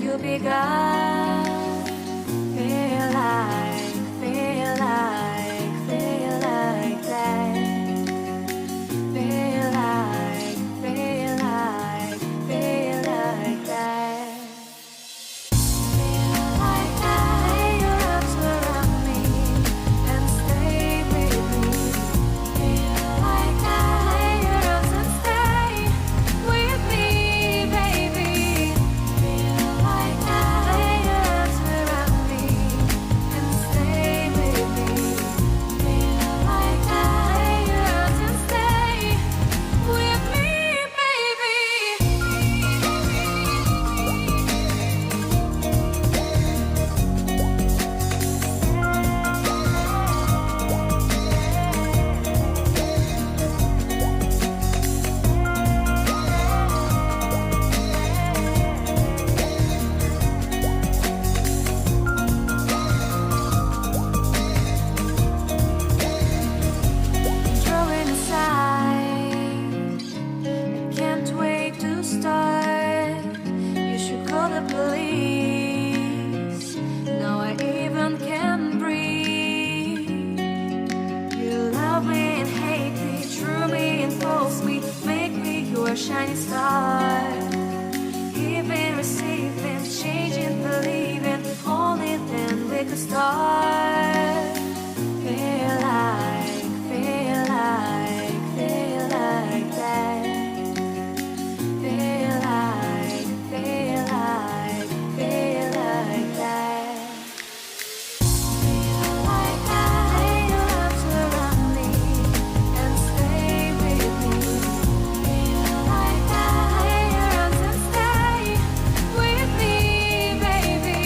to be gone. Feel like that. Feel like that. Feel like that. Feel like that. Lay your arms around me and stay with me. Feel like that. Lay your arms and stay with me, baby. Feel like that. Lay your arms around me and stay with me. Feel like that. Lay your arms and stay with me, baby. Throwing aside, can't wait to start. You should call the police. Now I even can breathe. You love me and hate me, true me and false me, make me your shining star. Giving, receiving, changing, believing, only then we could start. Feel like that. Feel like that. Feel like that. Lay your arms around me and stay with me. Feel like that. Lay your arms and stay with me, baby.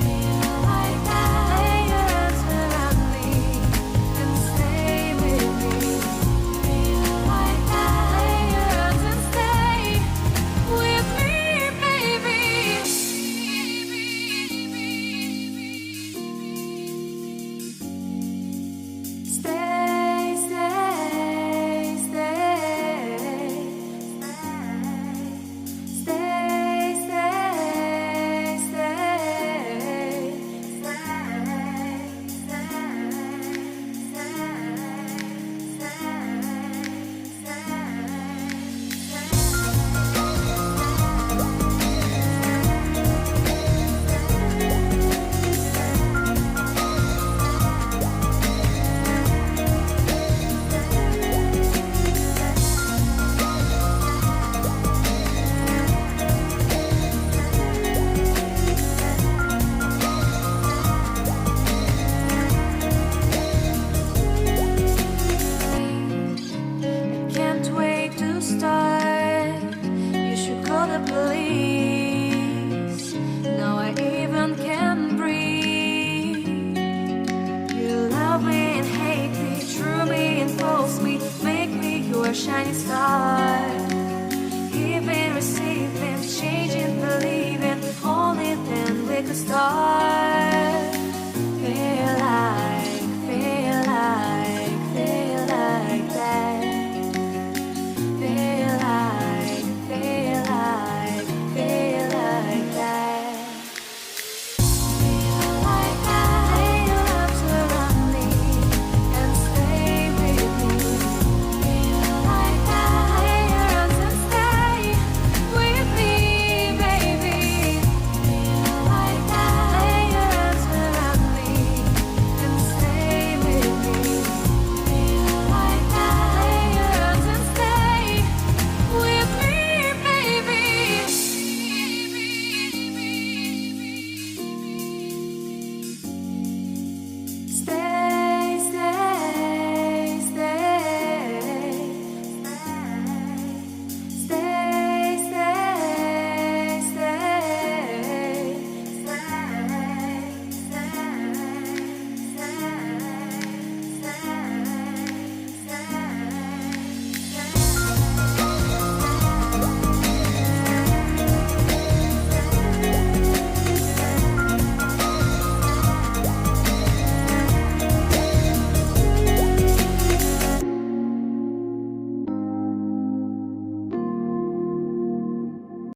Feel like that. Lay your arms around me and stay with me. Feel like that. Lay your arms and stay with me, baby. Stay, stay, Can't wait to start. You should call the police. Now I even can breathe. You love me and hate me, true me and false me, make me your shining star. Giving, receiving, changing, believing, only then we could start.